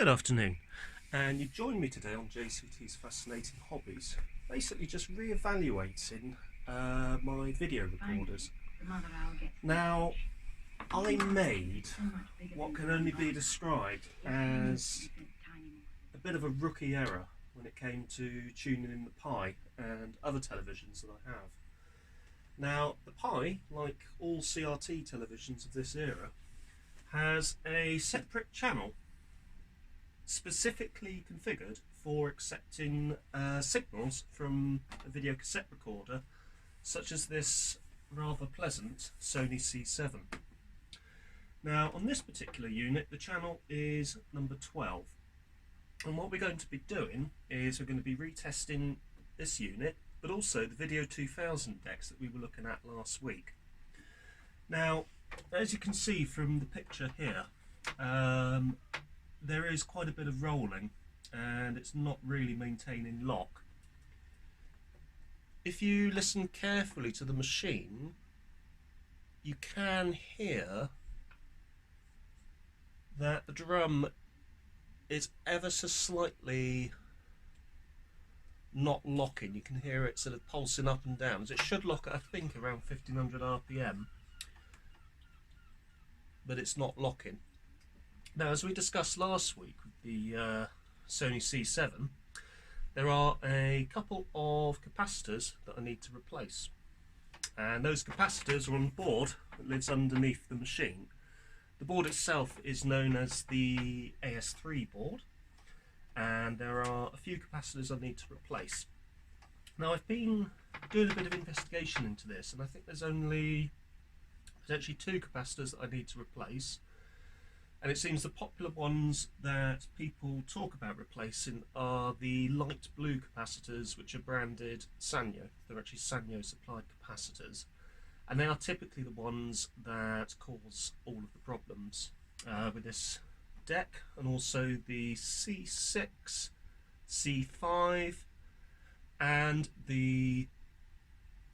Good afternoon, and you've joined me today on JCT's Fascinating Hobbies, basically just re-evaluating my video recorders. Now, I made what can only be described as a bit of a rookie error when it came to tuning in the Pi and other televisions that I have. Now, the Pi, like all CRT televisions of this era, has a separate channel specifically configured for accepting signals from a video cassette recorder, such as this rather pleasant Sony C7. Now, on this particular unit, the channel is number 12, and what we're going to be doing is we're going to be retesting this unit, but also the V2000 decks that we were looking at last week. Now, as you can see from the picture here, there is quite a bit of rolling and it's not really maintaining lock. If you listen carefully to the machine, you can hear that the drum is ever so slightly not locking. You can hear it sort of pulsing up and down. So it should lock at, I think, around 1500 RPM, but it's not locking. Now, as we discussed last week with the Sony C7, there are a couple of capacitors that I need to replace, and those capacitors are on the board that lives underneath the machine. The board itself is known as the AS3 board, and there are a few capacitors I need to replace. Now, I've been doing a bit of investigation into this, and I think there's only potentially two capacitors that I need to replace. And it seems the popular ones that people talk about replacing are the light blue capacitors, which are branded Sanyo. They're actually Sanyo supplied capacitors. And they are typically the ones that cause all of the problems with this deck, and also the C6, C5, and the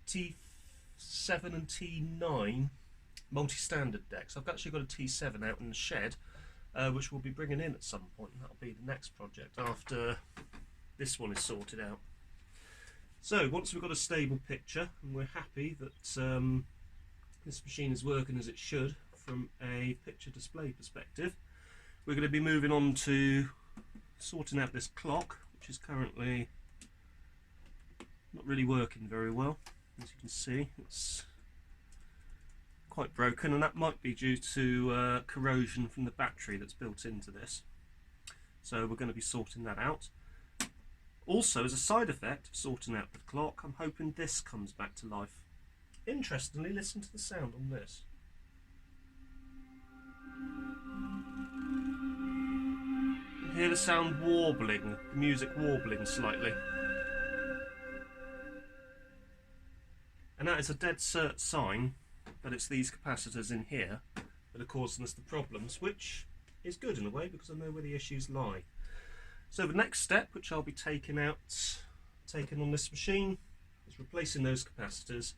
T7 and T9 multi-standard decks. I've actually got a T7 out in the shed, which we'll be bringing in at some point, and that'll be the next project after this one is sorted out. So once we've got a stable picture and we're happy that this machine is working as it should from a picture display perspective, we're going to be moving on to sorting out this clock, which is currently not really working very well. As you can see, it's quite broken, and that might be due to corrosion from the battery that's built into this. So we're going to be sorting that out. Also, as a side effect of sorting out the clock, I'm hoping this comes back to life. Interestingly, listen to the sound on this. You hear the sound warbling, the music warbling slightly. And that is a dead cert sign that it's these capacitors in here that are causing us the problems, which is good in a way because I know where the issues lie. So the next step, which I'll be taking on this machine, is replacing those capacitors,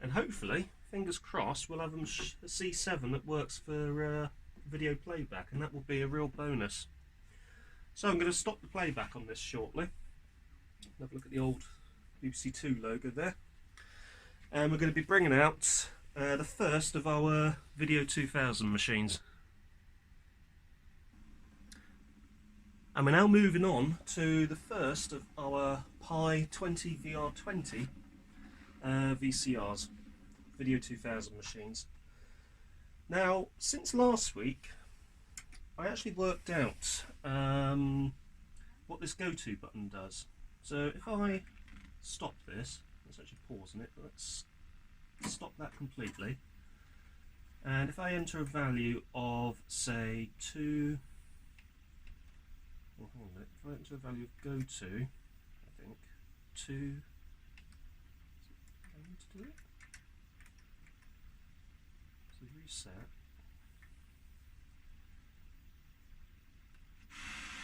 and hopefully, fingers crossed, we'll have a C7 that works for video playback, and that will be a real bonus. So I'm going to stop the playback on this shortly. Have a look at the old BBC Two logo there, and we're going to be bringing out the first of our V2000 machines. And we're now moving on to the first of our Pi 20 VR20 VCRs, V2000 machines. Now, since last week, I actually worked out what this go-to button does. So if I stop this, let's actually pause on it, but let's stop that completely, and if I enter a value of, say, 2, well, hold on, if I enter a value of go to, I think 2, I need to do it, so reset,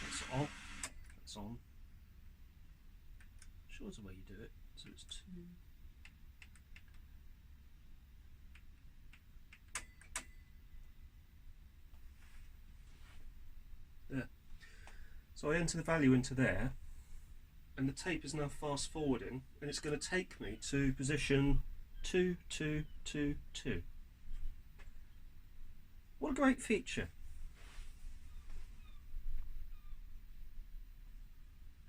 that's off, that's on, I'm sure there's a way you do it, so it's 2, there. So I enter the value into there, and the tape is now fast forwarding, and it's going to take me to position 2222. What a great feature.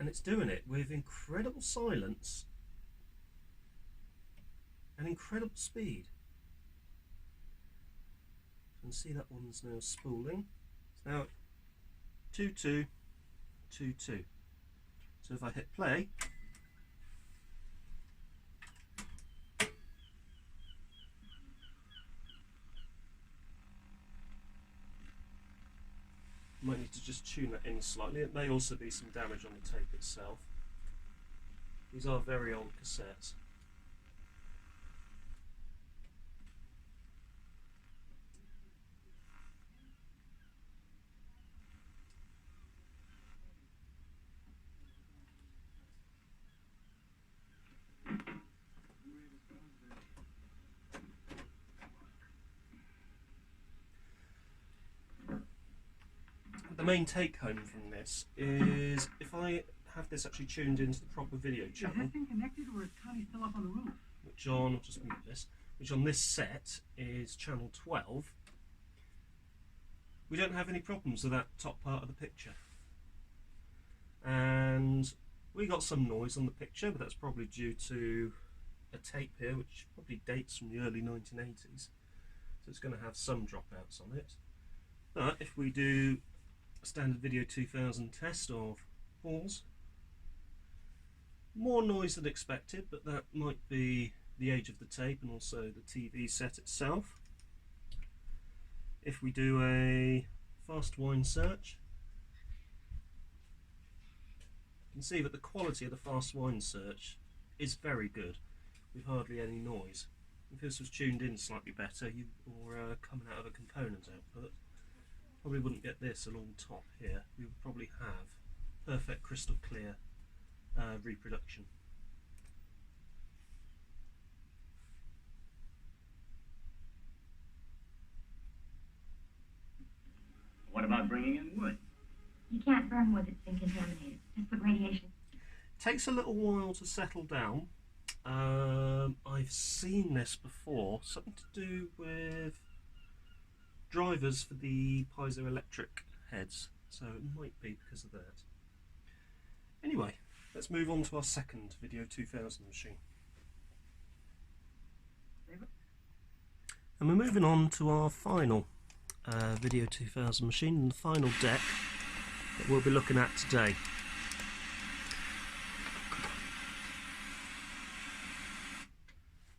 And it's doing it with incredible silence and incredible speed. You can see that one's now spooling. It's now at 2222. So if I hit play, might need to just tune that in slightly. It may also be some damage on the tape itself. These are very old cassettes. The main take home from this is if I have this actually tuned into the proper video channel, which on, I'll just mute this, which on this set is channel 12, we don't have any problems with that top part of the picture. And we got some noise on the picture, but that's probably due to a tape here which probably dates from the early 1980s, so it's going to have some dropouts on it. But if we do a standard V2000 test of pause, more noise than expected, but that might be the age of the tape and also the TV set itself. If we do a fast wind search, you can see that the quality of the fast wind search is very good, with hardly any noise. If this was tuned in slightly better, or coming out of a component output, probably wouldn't get this along top here. We would probably have perfect crystal clear reproduction. What about bringing in wood? You can't burn wood that's been contaminated. Just put radiation. Takes a little while to settle down. I've seen this before. Something to do with drivers for the piezoelectric heads, so it might be because of that. Anyway, let's move on to our second V2000 machine. And we're moving on to our final V2000 machine, and the final deck that we'll be looking at today.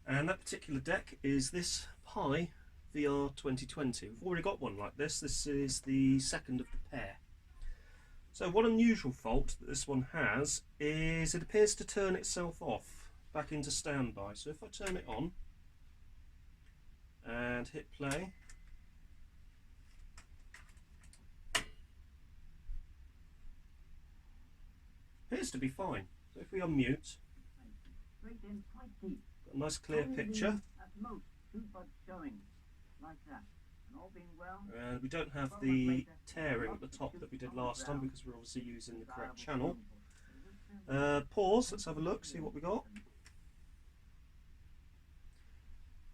And that particular deck is this Pi VR 2020. We've already got one like this. This is the second of the pair. So one unusual fault that this one has is it appears to turn itself off back into standby. So if I turn it on and hit play, appears to be fine. So if we unmute, got a nice clear picture. And we don't have the tearing at the top that we did last time because we're obviously using the correct channel. Pause, let's have a look, see what we got.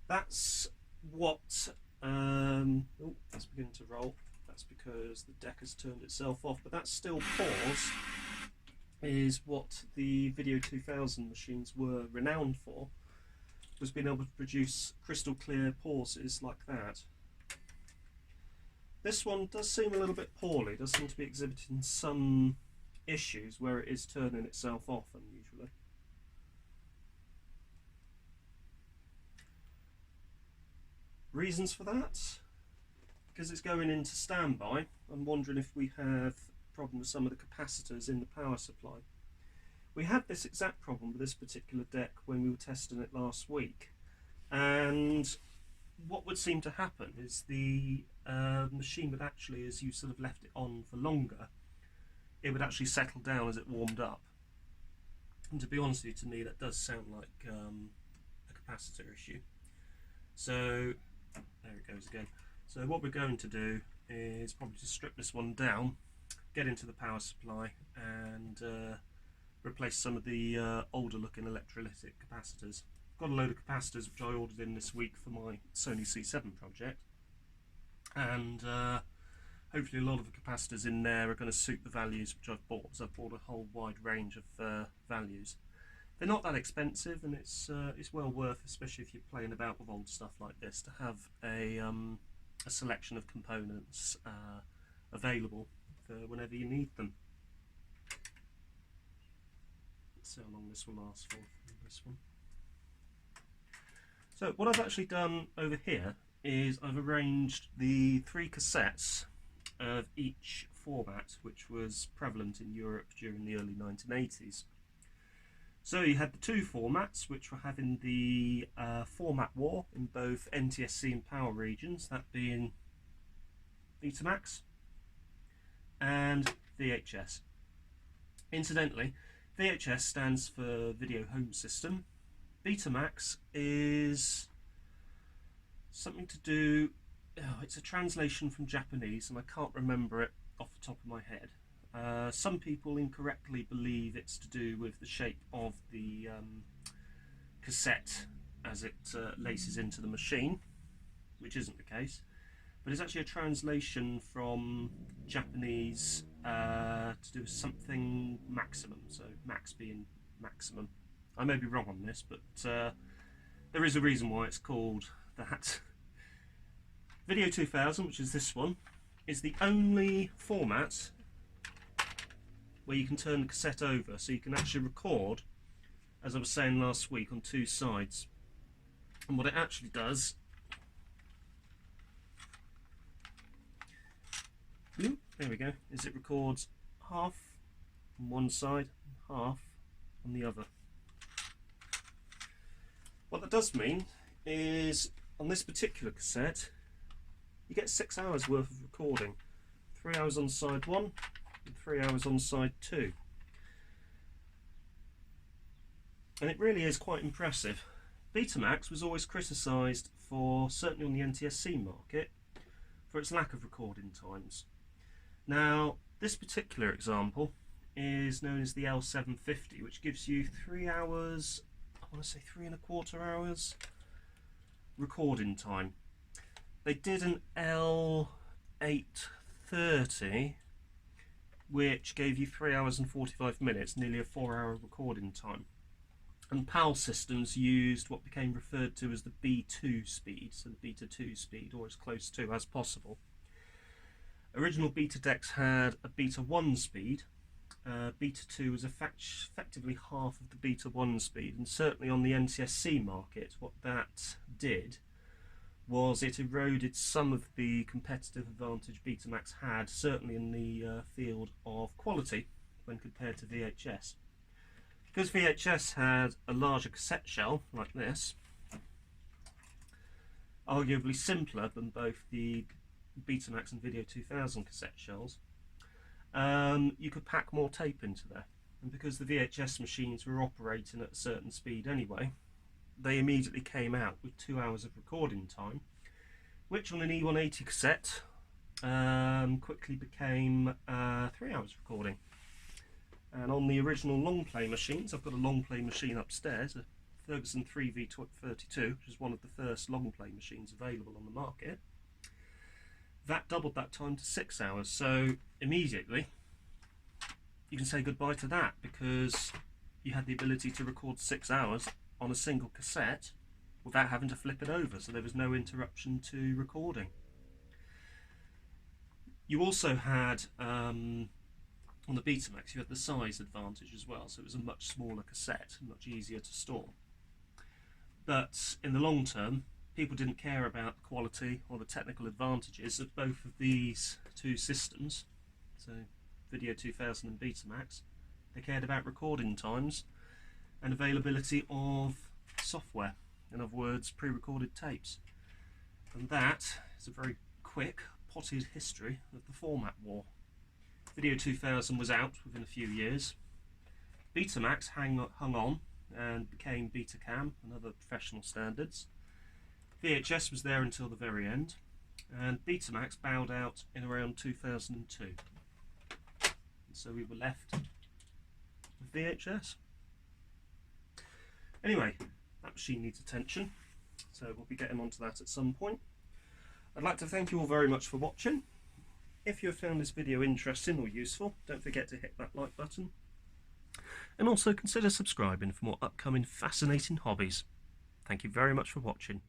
That's what, oh, that's beginning to roll. That's because the deck has turned itself off, but that's still pause, is what the V2000 machines were renowned for, was being able to produce crystal clear pauses like that. This one does seem a little bit poorly, does seem to be exhibiting some issues where it is turning itself off unusually. Reasons for that? Because it's going into standby. I'm wondering if we have a problem with some of the capacitors in the power supply. We had this exact problem with this particular deck when we were testing it last week, and what would seem to happen is the machine would actually, as you sort of left it on for longer, it would actually settle down as it warmed up. And to be honest with you, to me that does sound like a capacitor issue. So there it goes again. So what we're going to do is probably to strip this one down get into the power supply and replace some of the older looking electrolytic capacitors. I've got a load of capacitors which I ordered in this week for my Sony C7 project, and hopefully a lot of the capacitors in there are going to suit the values which I've bought. So I've bought a whole wide range of values. They're not that expensive, and it's well worth, especially if you're playing about with old stuff like this, to have a selection of components available for whenever you need them. Let's see how long this will last for. This one. So what I've actually done over here is I've arranged the 3 cassettes of each format which was prevalent in Europe during the early 1980s. So you had the 2 formats which were having the format war in both NTSC and power regions, that being Betamax and VHS. Incidentally, VHS stands for Video Home System. Betamax is something to do, it's a translation from Japanese and I can't remember it off the top of my head. Some people incorrectly believe it's to do with the shape of the cassette as it laces into the machine, which isn't the case, but it's actually a translation from Japanese to do with something maximum, so max being maximum. I may be wrong on this, but there is a reason why it's called that. Video 2000, which is this one, is the only format where you can turn the cassette over, so you can actually record, as I was saying last week, on 2 sides. And what it actually does, there we go, is it records half on one side and half on the other. What that does mean is, on this particular cassette, you get 6 hours worth of recording. 3 hours on side 1 and 3 hours on side 2. And it really is quite impressive. Betamax was always criticised for, certainly on the NTSC market, for its lack of recording times. Now, this particular example is known as the L750, which gives you 3 hours, I want to say 3¼ hours recording time. They did an L830 which gave you 3 hours and 45 minutes, nearly a 4-hour recording time. And PAL systems used what became referred to as the B2 speed, so the Beta 2 speed, or as close to as possible. Original Beta decks had a Beta 1 speed. Beta 2 was effectively half of the Beta 1 speed, and certainly on the NTSC market what that did was it eroded some of the competitive advantage Betamax had, certainly in the field of quality when compared to VHS. Because VHS had a larger cassette shell like this, arguably simpler than both the Betamax and Video 2000 cassette shells, you could pack more tape into there. And because the VHS machines were operating at a certain speed anyway, they immediately came out with 2 hours of recording time, which on an E180 cassette quickly became 3 hours recording. And on the original long play machines, I've got a long play machine upstairs, a Ferguson 3V32, which is one of the first long play machines available on the market. That doubled that time to 6 hours, so immediately you can say goodbye to that, because you had the ability to record 6 hours on a single cassette without having to flip it over, so there was no interruption to recording. You also had, on the Betamax, you had the size advantage as well, so it was a much smaller cassette, much easier to store. But in the long term, people didn't care about the quality or the technical advantages of both of these 2 systems, so Video 2000 and Betamax. They cared about recording times and availability of software, in other words, pre-recorded tapes. And that is a very quick, potted history of the format war. Video 2000 was out within a few years. Betamax hung on and became Betacam and other professional standards. VHS was there until the very end, and Betamax bowed out in around 2002. so we were left with VHS. Anyway, that machine needs attention, so we'll be getting onto that at some point. I'd like to thank you all very much for watching. If you have found this video interesting or useful, don't forget to hit that like button. And also consider subscribing for more upcoming fascinating hobbies. Thank you very much for watching.